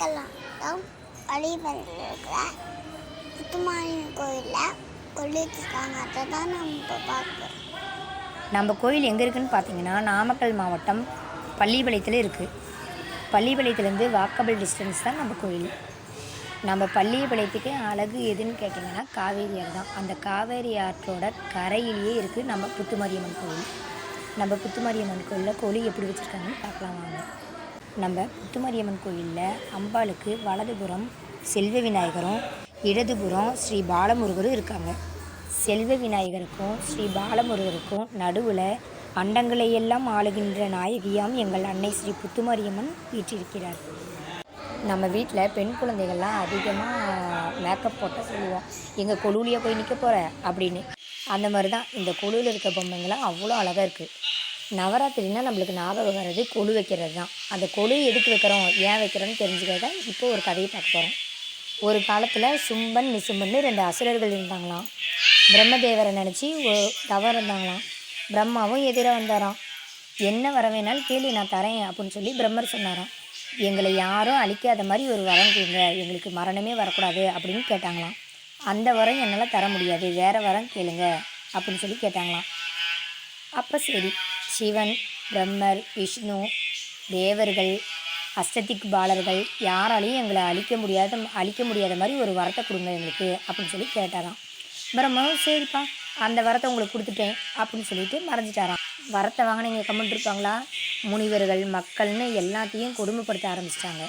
நாமக்கல் பள்ளிப்பறையில் இருக்கிற முத்துமாரியம்மன் கோயிலில் கொள்ளிச்சிருக்காங்க. அதை தான் நம்ம இப்போ பார்க்குறோம். நம்ம கோயில் எங்கே இருக்குதுன்னு பார்த்தீங்கன்னா நாமக்கல் மாவட்டம் பள்ளிப்பாளையத்தில் இருக்குது. பள்ளிப்பாளையத்துலேருந்து வாக்கபிள் டிஸ்டன்ஸ் தான் நம்ம கோயில். நம்ம பள்ளிப்பாளையத்துக்கு அழகு எதுன்னு கேட்டிங்கன்னா காவேரி ஆறு தான். அந்த காவேரி ஆற்றோட கரையிலேயே இருக்குது நம்ம புத்துமாரியம்மன் கோயில். நம்ம புத்துமாரியம்மன் கோயிலில் கோழி எப்படி வச்சுருக்காங்கன்னு பார்க்கலாம் வாங்க. நம்ம புத்துமாரியம்மன் கோயிலில் அம்பாளுக்கு வலதுபுறம் செல்வ விநாயகரும் இடதுபுறம் ஸ்ரீ பாலமுருகரும் இருக்காங்க. செல்வ விநாயகருக்கும் ஸ்ரீ பாலமுருகருக்கும் நடுவில் அண்டங்களையெல்லாம் ஆளுகின்ற நாயகியாம் எங்கள் அன்னை ஸ்ரீ புத்துமாரியம்மன் வீற்றிருக்கிறார். நம்ம வீட்டில் பெண் குழந்தைகள்லாம் அதிகமாக மேக்கப் போட்டால் சொல்லுவோம், எங்கள் கொலுவிலியாக போய் நிற்க போகிற அப்படின்னு. அந்த மாதிரி தான் இந்த கொலுவில் இருக்க பொம்மைங்களாம் அவ்வளோ அழகாக இருக்குது. நவராத்திரினா நம்மளுக்கு ஞாபகம் வர்றது கொலு வைக்கிறது தான். அந்த கொலு எதுக்கு வைக்கிறோம், ஏன் வைக்கிறோன்னு தெரிஞ்சுக்கிறத இப்போ ஒரு கதையை பார்க்க போகிறோம். ஒரு காலத்தில் சும்பன் நிசும்பன்னு 2 அசுரர்கள் இருந்தாங்களாம். பிரம்மதேவரை நினச்சி தவறு இருந்தாங்களாம். பிரம்மாவும் எதிராக வந்தாராம். என்ன வர வேணாலும் கேள்வி நான் தரேன் அப்படின்னு சொல்லி பிரம்மர் சொன்னாராம். எங்களை யாரும் அழிக்காத மாதிரி ஒரு வரம் கொடுங்க, எங்களுக்கு மரணமே வரக்கூடாது அப்படின்னு கேட்டாங்களாம். அந்த வரம் என்னால் தர முடியாது, வேறு வரம் கேளுங்க அப்படின்னு சொல்லி கேட்டாங்களாம். அப்போ சரி, சிவன், பிரம்மர், விஷ்ணு, தேவர்கள், அஷ்டதிக் பாலர்கள் யாராலையும் எங்களை அழிக்க முடியாத மாதிரி ஒரு வரத்தை கொடுங்க எங்களுக்கு அப்படின்னு சொல்லி கேட்டாராம். பிரம்மாவும் சரிப்பா அந்த வரத்தை உங்களுக்கு கொடுத்துட்டேன் அப்படின்னு சொல்லிட்டு மறைஞ்சிட்டாராம். வரத்தை வாங்கினீங்க கம்மிட்டு இருப்பாங்களா? முனிவர்கள், மக்கள்னு எல்லாத்தையும் கொடுமைப்படுத்த ஆரம்பிச்சிட்டாங்க.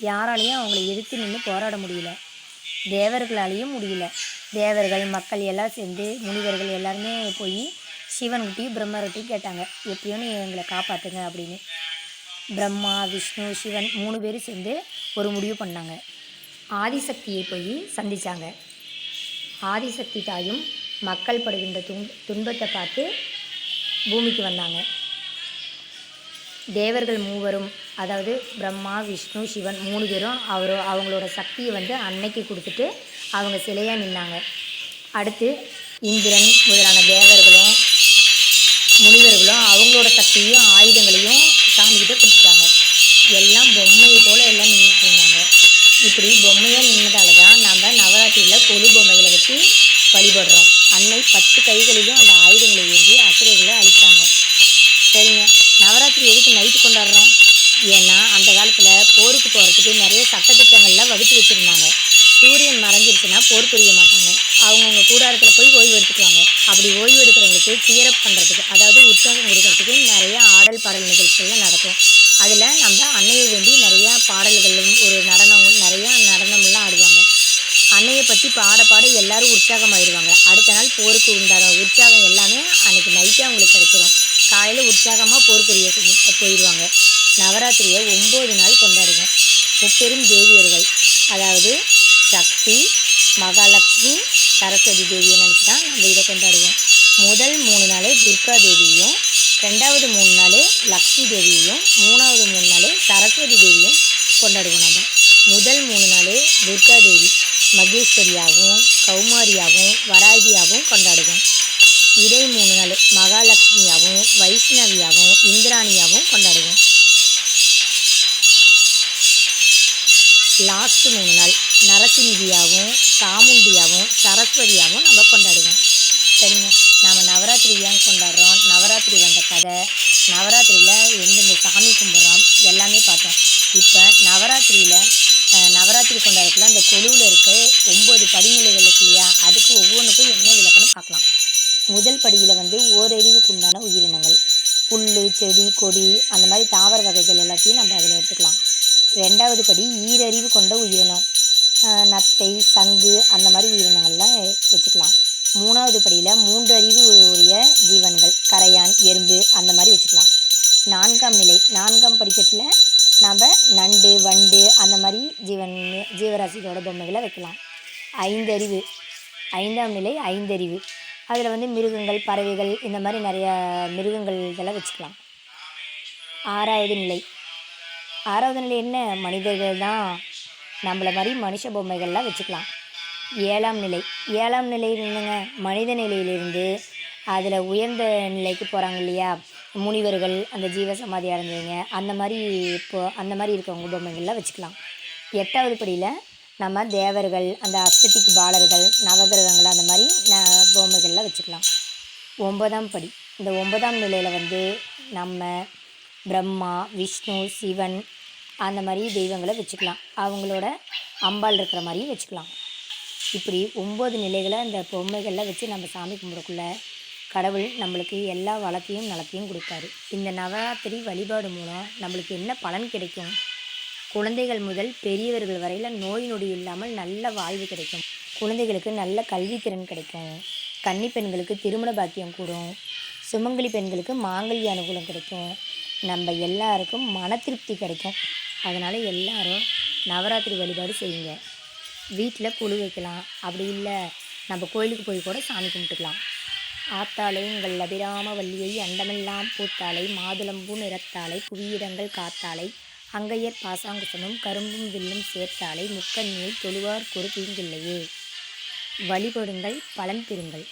யாராலையும் அவங்கள எதிர்த்து நின்று போராட முடியல, தேவர்களாலேயும் முடியல. தேவர்கள், மக்கள் எல்லாம் சேர்ந்து முனிவர்கள் எல்லாருமே போய் சிவன்கிட்டையும் பிரம்மர்கிட்டையும் கேட்டாங்க, எப்படியும் எங்களை காப்பாற்றுங்க அப்படின்னு. பிரம்மா, விஷ்ணு, சிவன் 3 பேரும் சேர்ந்து ஒரு முடிவு பண்ணாங்க. ஆதிசக்தியை போய் சந்தித்தாங்க. ஆதிசக்தி தாயும் மக்கள் படுகின்ற துன்பத்தை பார்த்து பூமிக்கு வந்தாங்க. தேவர்கள் 3 அதாவது பிரம்மா, விஷ்ணு, சிவன் 3 பேரும் அவங்களோட சக்தியை அன்னைக்கு கொடுத்துட்டு அவங்க சிலையாக நின்னாங்க. அடுத்து இந்திரன் முதலான தேவர்களும் முனிவர்களும் அவங்களோட சக்தியும் ஆயுதங்களையும் சாமிக்கிட்ட கொடுத்துட்டாங்க. எல்லாம் பொம்மையை போல் எல்லாம் நின்றுட்டு இருந்தாங்க. இப்படி பொம்மையாக நின்றதால தான் நம்ம நவராத்திரியில் கொலு பொம்மைகளை வச்சு வழிபடுறோம். அன்னை 10 கைகளிலும் அந்த ஆயுதங்களை ஏந்தி அசுரர்களை அழித்தாங்க. சரிங்க, நவராத்திரி எதுக்கு நைட்டு கொண்டாடுறோம்? ஏன்னா அந்த காலத்தில் போருக்கு போகிறதுக்கு நிறைய சட்டத்திட்டங்கள்லாம் வகுத்து வச்சுருந்தாங்க. சூரியன் மறைஞ்சிருச்சுன்னா போர் புரிய மாட்டாங்க. அவங்கவுங்க கூடாரத்தில் போய் ஓய்வு எடுத்துக்குவாங்க. அப்படி ஓய்வு எடுக்கிறவங்களுக்கு சியரப் பண்ணுறதுக்கு, அதாவது உற்சாகம் கொடுக்கறதுக்கு நிறைய ஆடல் பாடல் நிகழ்ச்சிகள்லாம் நடக்கும். அதில் நம்ம அன்னையை வேண்டி நிறையா பாடல்களும் ஒரு நடனம்லாம் ஆடுவாங்க. அன்னையை பற்றி பாட பாட எல்லோரும் உற்சாகமாகிடுவாங்க. அடுத்த நாள் போருக்கு உண்டான உற்சாகம் எல்லாமே அன்றைக்கி நைட்டே அவங்களுக்கு கிடைச்சிரும். காலையில் உற்சாகமாக போர் புரிய போயிடுவாங்க. நவராத்திரியை 9 நாள் கொண்டாடுவோம். முப்பெரும் தேவியர்கள், அதாவது சக்தி, மகாலட்சுமி, சரஸ்வதி தேவியை நினச்சி தான் நம்ம இதை கொண்டாடுவோம். முதல் 3 நாள் துர்கா தேவியையும், 2வது 3 நாள் லக்ஷ்மி தேவியையும், 3வது 3 நாள் சரஸ்வதி தேவியும் கொண்டாடுவோம். நம்ம முதல் 3 நாள் துர்கா தேவி மகேஸ்வரியாகவும் கௌமாரியாகவும் வராகியாகவும் கொண்டாடுவோம். இடை 3 நாள் மகாலட்சுமியாகவும் வைஷ்ணவியாகவும் இந்திராணியாகவும் கொண்டாடுவோம். லாஸ்ட்டு 3 நாள் நரசிம்மியாகவும் சாமுண்டியாகவும் சரஸ்வதியாகவும் நம்ம கொண்டாடுவோம். சரிங்க, நம்ம நவராத்திரி ஏன் கொண்டாடுறோம், நவராத்திரி வந்த கதை, நவராத்திரியில் எந்தெந்த சாமி கும்பிட்றோம் எல்லாமே பார்த்தோம். இப்போ நவராத்திரி கொண்டாடுறதுல அந்த கொலுவில் இருக்க 9 படிநிலைகள் இருக்கு இல்லையா, அதுக்கு ஒவ்வொன்றுக்கும் என்ன விளக்கணும் பார்க்கலாம். முதல் படியில் ஓரறிவுக்கு உண்டான உயிரினங்கள், புல், செடி, கொடி, அந்த மாதிரி தாவர வகைகள் எல்லாத்தையும் நம்ம அதில் எடுத்துக்கலாம். 2வது படி ஈரறிவு கொண்ட உயிரினம், நத்தை, சங்கு, அந்த மாதிரி உயிரினங்கள்லாம் வச்சுக்கலாம். 3வது படியில் 3 அறிவு உரிய ஜீவன்கள், கரையான், எறும்பு, அந்த மாதிரி வச்சுக்கலாம். 4ஆம் நிலை 4ஆம் படிக்கட்டில் நம்ம நண்டு, வண்டு, அந்த மாதிரி ஜீவராசிகளோட பொம்மைகளை வைக்கலாம். 5 அறிவு 5ஆம் நிலை 5 அறிவு, அதில் மிருகங்கள், பறவைகள், இந்த மாதிரி நிறையா மிருகங்கள் இதெல்லாம் வச்சுக்கலாம். 6வது நிலை என்ன, மனிதர்கள் தான், நம்மளை மாதிரி மனுஷ பொம்மைகள்லாம் வச்சுக்கலாம். 7ஆம் நிலை என்னங்க, மனித நிலையிலிருந்து அதில் உயர்ந்த நிலைக்கு போகிறாங்க இல்லையா, முனிவர்கள், அந்த ஜீவ சமாதி அடைஞ்சவங்க, அந்த மாதிரி இருக்கவங்க பொம்மைகள்லாம் வச்சுக்கலாம். 8வது படியில் நம்ம தேவர்கள், அந்த அஷ்டதிக் பாலர்கள், நவகிரகங்கள் அந்த மாதிரி பொம்மைகள்லாம் வச்சுக்கலாம். 9ஆம் படி. இந்த 9ஆம் நிலையில் வந்து நம்ம பிரம்மா, விஷ்ணு, சிவன் அந்த மாதிரி தெய்வங்களை வச்சுக்கலாம். அவங்களோட அம்பாள் இருக்கிற மாதிரியும் வச்சுக்கலாம். இப்படி 9 நிலைகளை அந்த பொம்மைகளில் வச்சு நம்ம சாமி கும்பிடக்குள்ள கடவுள் நம்மளுக்கு எல்லா வளத்தையும் நலத்தையும் கொடுப்பாரு. இந்த நவராத்திரி வழிபாடு மூலம் நம்மளுக்கு என்ன பலன் கிடைக்கும்? குழந்தைகள் முதல் பெரியவர்கள் வரையில் நோய் நொடி இல்லாமல் நல்ல வாழ்வு கிடைக்கும். குழந்தைகளுக்கு நல்ல கல்வித்திறன் கிடைக்கும். கன்னி பெண்களுக்கு திருமண பாக்கியம் கூடும். சுமங்கலி பெண்களுக்கு மாங்கல்ய அனுகூலம் கிடைக்கும். நம்ம எல்லாருக்கும் மன திருப்தி கிடைக்கும். அதனால் எல்லாரும் நவராத்திரி வழிபாடு செய்யுங்க. வீட்டில் குழு வைக்கலாம். அப்படி இல்லை நம்ம கோயிலுக்கு போய் கூட சாமி கும்பிட்டுக்கலாம். ஆத்தாளை உங்கள் அபிராம வள்ளியை அண்டமெல்லாம் பூத்தாளை மாதுளம்பூ நிறத்தாளை புவியிடங்கள் காத்தாளை அங்கையர் பாசாங்குசமும் கரும்பும் வில்லும் சேர்த்தாளை முக்கண்ணில் தொழுவார் ஒரு தீங்கில்லையே. வழிபடுங்கள், பலன் பெறுங்கள்.